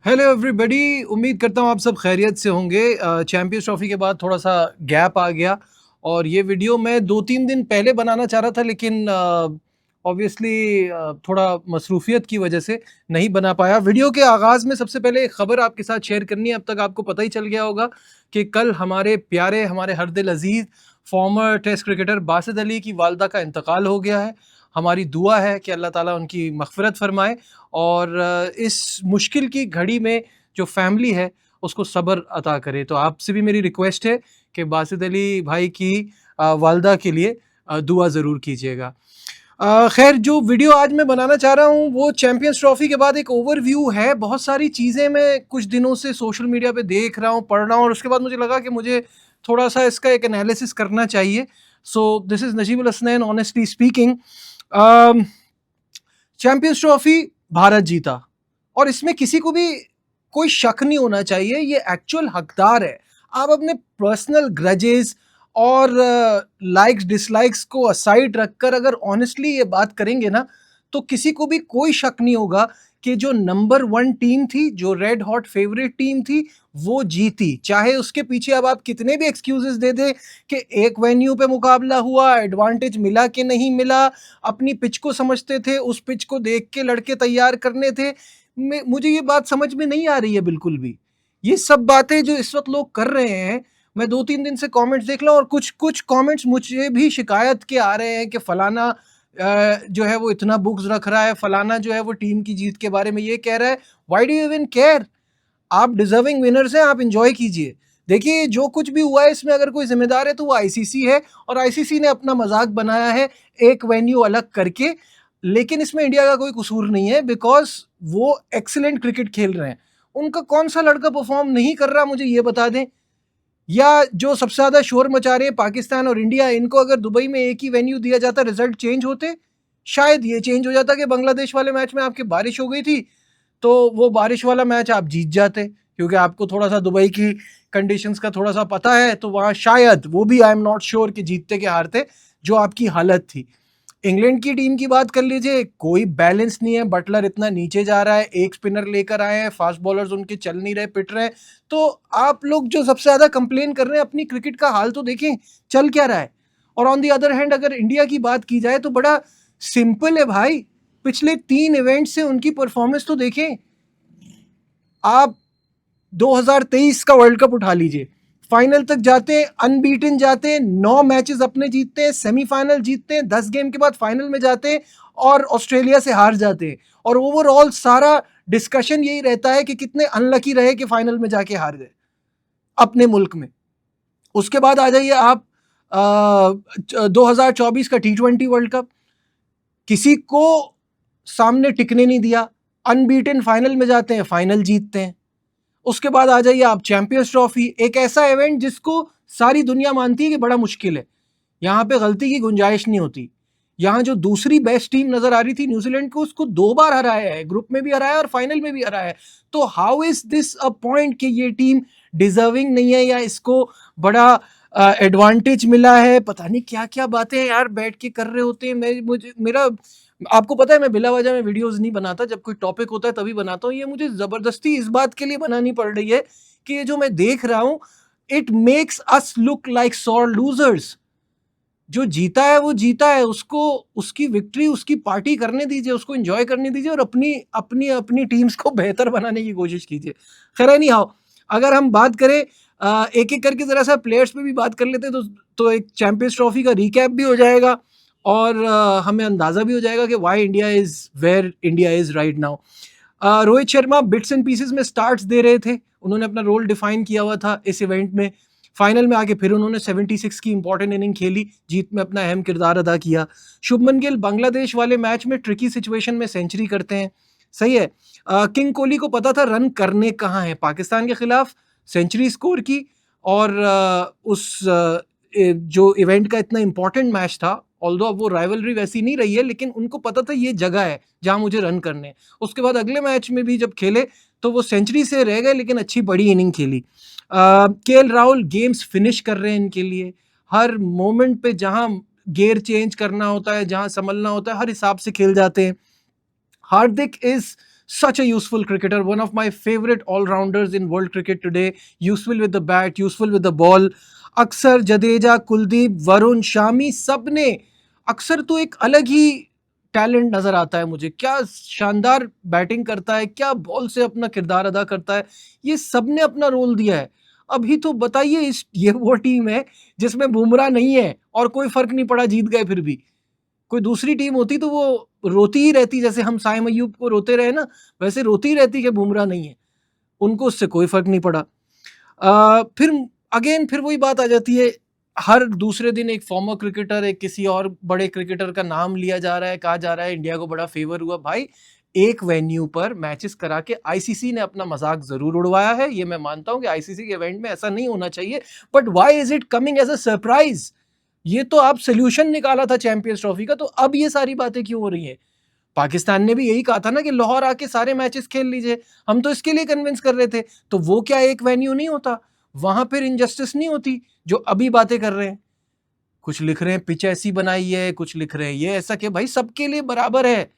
Hello everybody, उम्मीद करता हूँ आप सब खैरियत से होंगे। चैंपियंस ट्रॉफी के बाद थोड़ा सा गैप आ गया और ये वीडियो मैं 2-3 दिन पहले बनाना चाह रहा था, लेकिन ऑब्वियसली थोड़ा मसरूफियत की वजह से नहीं बना पाया। वीडियो के आगाज़ में सबसे पहले एक ख़बर आपके साथ शेयर करनी है। अब तक आपको पता ही चल गया होगा कि कल हमारे प्यारे, हमारे हर दिल अज़ीज़ former test cricketer Basit Ali की वालदा का इंतकाल हो गया है। हमारी दुआ है कि अल्लाह ताला उनकी मग़फ़िरत फ़रमाए और इस मुश्किल की घड़ी में जो फैमिली है उसको सब्र अता करे। तो आपसे भी मेरी रिक्वेस्ट है कि बासित अली भाई की वालदा के लिए दुआ ज़रूर कीजिएगा। खैर, जो वीडियो आज मैं बनाना चाह रहा हूँ वो चैंपियंस ट्रॉफी के बाद एक ओवरव्यू है। बहुत सारी चीज़ें मैं कुछ दिनों से सोशल मीडिया पे देख रहा हूँ, पढ़ रहा हूँ और उसके बाद मुझे लगा कि मुझे थोड़ा सा इसका एक एनालिसिस करना चाहिए। So this is Najib Al Hasnain, honestly speaking. Champions trophy Bharat जीता और इसमें किसी को भी कोई शक नहीं होना चाहिए, ये एक्चुअल हकदार है। आप अपने पर्सनल ग्रजेस और लाइक्स डिसलाइक्स को असाइड रखकर अगर ऑनेस्टली ये बात करेंगे ना, तो किसी को भी कोई शक नहीं होगा कि जो नंबर वन टीम थी, जो रेड हॉट फेवरेट टीम थी, वो जीती। चाहे उसके पीछे अब आप कितने भी एक्सक्यूजेस दे दें कि एक वेन्यू पे मुकाबला हुआ, एडवांटेज मिला कि नहीं मिला, अपनी पिच को समझते थे, उस पिच को देख के लड़के तैयार करने थे। मुझे ये बात समझ में नहीं आ रही है बिल्कुल भी। ये सब बातें जो इस वक्त लोग कर रहे हैं, मैं 2-3 दिन से कमेंट्स देख रहा हूँ और कुछ कुछ कमेंट्स मुझे भी शिकायत के आ रहे हैं कि फलाना जो है वो इतना बुक्स रख रहा है, फलाना जो है वो टीम की जीत के बारे में ये कह रहा है। Why do you even care? आप डिजर्विंग विनर्स हैं, आप इंजॉय कीजिए। देखिए, जो कुछ भी हुआ है इसमें अगर कोई जिम्मेदार है तो वो आईसीसी है और आईसीसी ने अपना मजाक बनाया है एक वेन्यू अलग करके। लेकिन इसमें इंडिया का कोई कसूर नहीं है, बिकॉज वो एक्सीलेंट क्रिकेट खेल रहे हैं। उनका कौन सा लड़का परफॉर्म नहीं कर रहा, मुझे ये बता दें। या जो सबसे ज्यादा शोर मचा रहे हैं पाकिस्तान और इंडिया, इनको अगर दुबई में एक ही वेन्यू दिया जाता, रिजल्ट चेंज होते। शायद ये चेंज हो जाता कि बांग्लादेश वाले मैच में आपकी बारिश हो गई थी तो वो बारिश वाला मैच आप जीत जाते, क्योंकि आपको थोड़ा सा दुबई की कंडीशंस का थोड़ा सा पता है, तो वहाँ शायद वो भी आई एम नॉट श्योर कि जीतते के हारते, जो आपकी हालत थी। इंग्लैंड की टीम की बात कर लीजिए, कोई बैलेंस नहीं है। बटलर इतना नीचे जा रहा है, एक स्पिनर लेकर आए हैं, फास्ट बॉलर्स उनके चल नहीं रहे, पिट रहे हैं। तो आप लोग जो सबसे ज्यादा कंप्लेन कर रहे हैं, अपनी क्रिकेट का हाल तो देखें, चल क्या रहा है। और ऑन दी अदर हैंड अगर इंडिया की बात की जाए तो बड़ा सिंपल है भाई। पिछले 3 इवेंट से उनकी परफॉर्मेंस तो देखें। आप 2023 का वर्ल्ड कप उठा लीजिए, फाइनल तक जाते हैं, अनबीटन जाते हैं, 9 मैचेस अपने जीतते हैं, सेमीफाइनल जीतते हैं, 10 गेम के बाद फाइनल में जाते हैं और ऑस्ट्रेलिया से हार जाते हैं। और ओवरऑल सारा डिस्कशन यही रहता है कि कितने अनलकी रहे कि फाइनल में जाके हार गए अपने मुल्क में। उसके बाद आ जाइए आप 2024 का T20 वर्ल्ड कप, किसी को सामने टिकने नहीं दिया। अनबीटन फाइनल में जाते हैं, फाइनल जीतते हैं। उसके बाद आ जाइए आप चैंपियंस ट्रॉफी, एक ऐसा इवेंट जिसको सारी दुनिया मानती है कि बड़ा मुश्किल है, यहाँ पे गलती की गुंजाइश नहीं होती। यहाँ जो दूसरी बेस्ट टीम नजर आ रही थी न्यूजीलैंड को, उसको 2 बार हराया है, ग्रुप में भी हराया और फाइनल में भी हराया है। तो how is this a point कि ये टीम डिजर्विंग नहीं है या इसको बड़ा एडवांटेज मिला है? पता नहीं क्या क्या बातें यार बैठ के कर रहे होते हैं। मैं मुझे मेरा आपको पता है मैं बिला वजह में वीडियोस नहीं बनाता, जब कोई टॉपिक होता है तभी बनाता हूँ। ये मुझे जबरदस्ती इस बात के लिए बनानी पड़ रही है कि ये जो मैं देख रहा हूँ, it makes us look like sore losers. जो जीता है वो जीता है, उसको उसकी विक्ट्री, उसकी पार्टी करने दीजिए, उसको एंजॉय करने दीजिए और अपनी अपनी अपनी टीम्स को बेहतर बनाने की कोशिश कीजिए। खैर नहीं आओ, अगर हम बात करें एक एक करके जरा सा प्लेयर्स पे भी बात कर लेते हैं तो एक चैंपियंस ट्रॉफी का रिकैप भी हो जाएगा और हमें अंदाजा भी हो जाएगा कि why India is where India is right now. Rohit Sharma bits and pieces में स्टार्ट्स दे रहे थे, उन्होंने अपना रोल डिफाइन किया हुआ था इस इवेंट में। फाइनल में आके फिर उन्होंने 76 की इंपॉर्टेंट इनिंग खेली, जीत में अपना अहम किरदार अदा किया। शुभमन गिल बांग्लादेश वाले मैच में ट्रिकी सिचुएशन में सेंचुरी करते हैं, सही है। किंग कोहली को पता था रन करने कहाँ हैं, पाकिस्तान के खिलाफ सेंचुरी स्कोर की और जो इवेंट का इतना इंपॉर्टेंट मैच था, ऑल्दो अब वो राइवलरी वैसी नहीं रही है, लेकिन उनको पता था ये जगह है जहां मुझे रन करने हैं। उसके बाद अगले मैच में भी जब खेले तो वो सेंचुरी से रह गए, लेकिन अच्छी बड़ी इनिंग खेली। केएल राहुल गेम्स फिनिश कर रहे हैं इनके लिए, हर मोमेंट पे जहां गियर चेंज करना होता है, जहां संभलना होता है, हर हिसाब से खेल जाते हैं। हार्दिक is such a useful cricketer, one of my favorite all-rounders in world cricket today, useful with the bat, useful with the ball. अक्सर, जडेजा, कुलदीप, वरुण, शामी, सबने अक्सर तो एक अलग ही टैलेंट नजर आता है मुझे, क्या शानदार बैटिंग करता है, क्या बॉल से अपना किरदार अदा करता है, ये सबने अपना रोल दिया है। अभी तो बताइए, इस ये वो टीम है जिसमें बुमराह नहीं है और कोई फर्क नहीं पड़ा, जीत गए फिर भी। कोई दूसरी टीम होती तो वो रोती ही रहती, जैसे हम साइम अय्यूब को रोते रहे ना, वैसे रोती ही रहती कि बुमराह नहीं है। उनको उससे कोई फर्क नहीं पड़ा। फिर अगेन फिर वही बात आ जाती है, हर दूसरे दिन एक फॉर्मर क्रिकेटर, एक किसी और बड़े क्रिकेटर का नाम लिया जा रहा है, कहा जा रहा है इंडिया को बड़ा फेवर हुआ। भाई, एक वेन्यू पर मैचेस करा के आईसीसी ने अपना मजाक जरूर उड़वाया है, ये मैं मानता हूं कि आईसीसी के इवेंट में ऐसा नहीं होना चाहिए, but why is it coming as a surprise? ये तो आप सोल्यूशन निकाला था चैंपियंस ट्रॉफी का, तो अब ये सारी बातें क्यों हो रही हैं? पाकिस्तान ने भी यही कहा था ना कि लाहौर आके सारे मैचेस खेल लीजिए, हम तो इसके लिए कन्विंस कर रहे थे। तो वो क्या एक वेन्यू नहीं होता? वहां फिर इनजस्टिस नहीं होती जो अभी बातें कर रहे हैं? कुछ लिख रहे हैं पिच ऐसी बनाई है, कुछ लिख रहे हैं ये ऐसा, कि भाई सबके लिए बराबर है,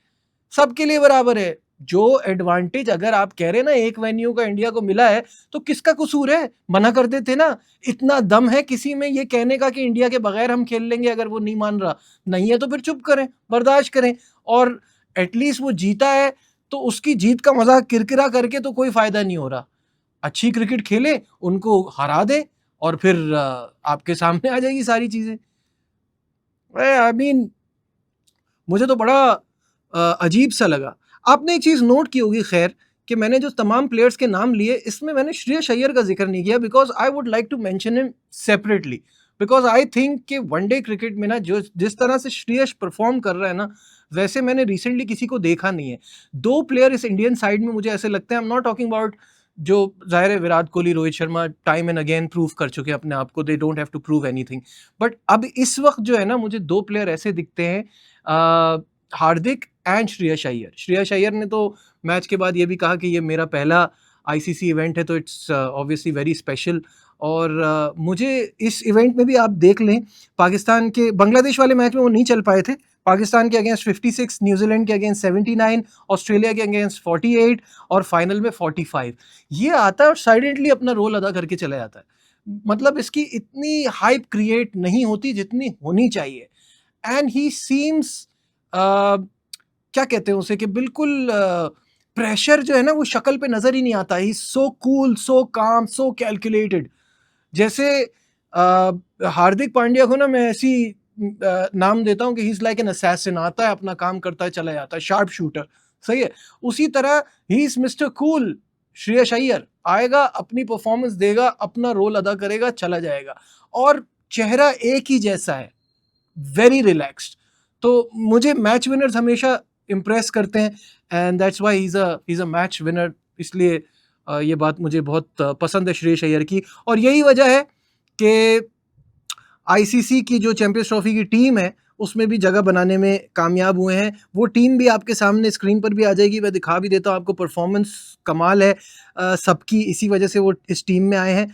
सबके लिए बराबर है। जो एडवांटेज अगर आप कह रहे हैं ना एक वेन्यू का इंडिया को मिला है, तो किसका कसूर है? मना कर देते ना। इतना दम है किसी में ये कहने का कि इंडिया के बगैर हम खेल लेंगे, अगर वो नहीं मान रहा, नहीं है तो फिर चुप करें, बर्दाश्त करें। और एटलीस्ट वो जीता है तो उसकी जीत का मजाक किरकिरा करके तो कोई फायदा नहीं हो रहा। अच्छी क्रिकेट खेले, उनको हरा दे, और फिर आपके सामने आ जाएगी सारी चीजें। आई मीन, मुझे तो बड़ा अजीब सा लगा। आपने एक चीज़ नोट की होगी, खैर, कि मैंने जो तमाम प्लेयर्स के नाम लिए, इसमें मैंने श्रेयस अय्यर का जिक्र नहीं किया, because I would like to mention him separately. Because I think कि वनडे क्रिकेट में ना, जो जिस तरह से श्रेयस परफॉर्म कर रहा है ना, वैसे मैंने रिसेंटली किसी को देखा नहीं है। दो प्लेयर इस इंडियन साइड में मुझे ऐसे लगते हैं, I am not talking about, जो जाहिर है Virat Kohli, Rohit Sharma time and again prove कर चुके हैं अपने आप को, they don't have to prove anything. But अब इस वक्त जो है ना, मुझे दो प्लेयर ऐसे दिखते हैं, हार्दिक एंड श्रेयस अय्यर। श्रेयस अय्यर ने तो मैच के बाद ये भी कहा कि ये मेरा पहला आईसीसी इवेंट है, तो इट्स ऑब्वियसली वेरी स्पेशल। और मुझे इस इवेंट में भी आप देख लें, पाकिस्तान के बांग्लादेश वाले मैच में वो नहीं चल पाए थे, पाकिस्तान के अगेंस्ट 56, न्यूजीलैंड के अगेंस्ट 79, ऑस्ट्रेलिया के अगेंस्ट 48 और फाइनल में 45। ये आता है और साइलेंटली अपना रोल अदा करके चला जाता है। मतलब इसकी इतनी हाइप क्रिएट नहीं होती जितनी होनी चाहिए। एंड ही सीम्स, क्या कहते हैं उसे, कि बिल्कुल प्रेशर जो है ना वो शक्ल पे नजर ही नहीं आता। ही सो कूल, सो काम, सो कैलकुलेटेड। जैसे हार्दिक पांड्या को ना मैं ऐसी नाम देता हूँ कि he is like an assassin, आता है अपना काम करता है चला जाता है, शार्प शूटर, सही है। उसी तरह he is mister cool Shreyas Iyer, आएगा, अपनी परफॉर्मेंस देगा, अपना रोल अदा करेगा, चला जाएगा, और चेहरा एक ही जैसा है, वेरी रिलैक्स्ड। तो मुझे मैच विनर्स हमेशा इम्प्रेस करते हैं, and that's why he is a match winner. इसलिए ये बात मुझे बहुत पसंद है श्रेयस अय्यर की, और यही वजह है कि आईसीसी की जो चैंपियंस ट्रॉफी की टीम है उसमें भी जगह बनाने में कामयाब हुए हैं। वो टीम भी आपके सामने स्क्रीन पर भी आ जाएगी, मैं दिखा भी देता हूँ आपको। परफॉर्मेंस कमाल है सबकी, इसी वजह से वो इस टीम में आए हैं।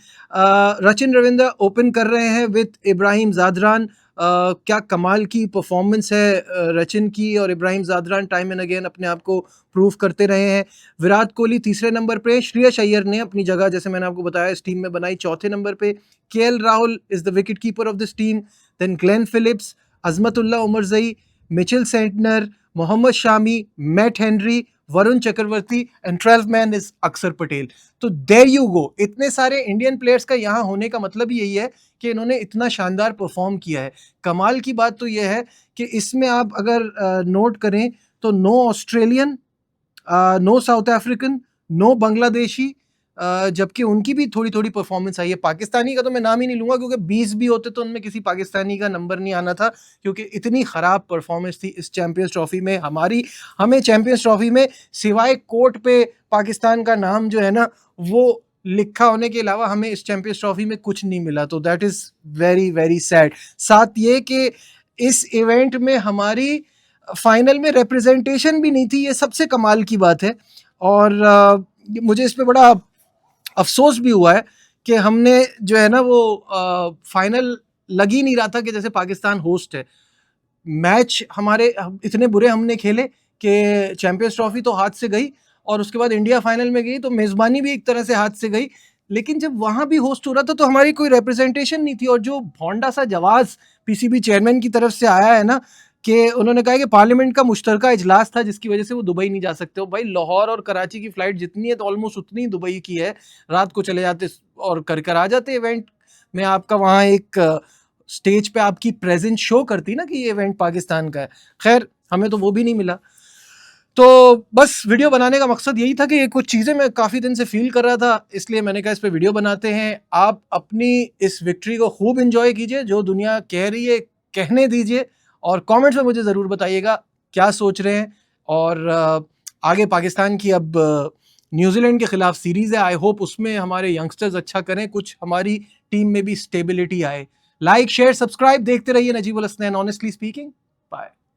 रचिन रविंद्र ओपन कर रहे हैं विद इब्राहिम ज़ादरान। क्या कमाल की परफॉर्मेंस है रचिन की, और Ibrahim Zadran time and again अपने आप को प्रूव करते रहे हैं। विराट कोहली तीसरे नंबर पे, श्रेयस अय्यर ने अपनी जगह, जैसे मैंने आपको बताया, इस टीम में बनाई चौथे नंबर पे। KL Rahul is the wicket keeper of this team, then Glenn Phillips, Azmatullah Omarzai, Mitchell Santner, Mohammed Shami, Matt Henry, Varun Chakravarthy, and 12th man is Axar Patel. तो देयर यू गो, इतने सारे इंडियन प्लेयर्स का यहाँ होने का मतलब यही है कि इन्होंने इतना शानदार परफॉर्म किया है। कमाल की बात तो यह है कि इसमें आप अगर नोट करें तो no Australian, no South African, no Bangladeshi, जबकि उनकी भी थोड़ी थोड़ी परफॉर्मेंस आई है। पाकिस्तानी का तो मैं नाम ही नहीं लूंगा, क्योंकि 20 भी होते तो उनमें किसी पाकिस्तानी का नंबर नहीं आना था, क्योंकि इतनी ख़राब परफॉर्मेंस थी इस चैंपियंस ट्रॉफी में हमारी। हमें चैंपियंस ट्रॉफी में सिवाय कोर्ट पे पाकिस्तान का नाम जो है ना वो लिखा होने के अलावा हमें इस चैंपियंस ट्रॉफी में कुछ नहीं मिला, तो that is very very sad. साथ ये कि इस इवेंट में हमारी फाइनल में रिप्रेजेंटेशन भी नहीं थी, ये सबसे कमाल की बात है। और मुझे इस पे बड़ा अफसोस भी हुआ है कि हमने जो है ना वो फाइनल लग ही नहीं रहा था कि जैसे पाकिस्तान होस्ट है। मैच हमारे इतने बुरे हमने खेले कि चैंपियंस ट्रॉफी तो हाथ से गई, और उसके बाद इंडिया फाइनल में गई, तो मेज़बानी भी एक तरह से हाथ से गई। लेकिन जब वहाँ भी होस्ट हो रहा था तो हमारी कोई रिप्रेजेंटेशन नहीं थी, और जो भोंडा सा जवाब पीसीबी चेयरमैन की तरफ से आया है ना, कि उन्होंने कहा कि पार्लियामेंट का मुश्तरका इजलास था जिसकी वजह से वो दुबई नहीं जा सकते हो। भाई लाहौर और कराची की फ्लाइट जितनी है तो ऑलमोस्ट उतनी ही दुबई की है। रात को चले जाते और कर आ जाते इवेंट में। आपका वहाँ एक स्टेज पे आपकी प्रेजेंस शो करती ना कि ये इवेंट पाकिस्तान का है। खैर हमें तो वो भी नहीं मिला। तो बस वीडियो बनाने का मकसद यही था कि ये कुछ चीज़ें मैं काफ़ी दिन से फील कर रहा था, इसलिए मैंने कहा इस पे वीडियो बनाते हैं। आप अपनी इस विक्ट्री को खूब एंजॉय कीजिए, जो दुनिया कह रही है कहने दीजिए, और कमेंट्स में मुझे ज़रूर बताइएगा क्या सोच रहे हैं। और आगे पाकिस्तान की अब न्यूजीलैंड के खिलाफ सीरीज़ है, आई होप उसमें हमारे यंगस्टर्स अच्छा करें, कुछ हमारी टीम में भी स्टेबिलिटी आए। लाइक शेयर सब्सक्राइब देखते रहिए Najibul Hasnain honestly speaking. Bye.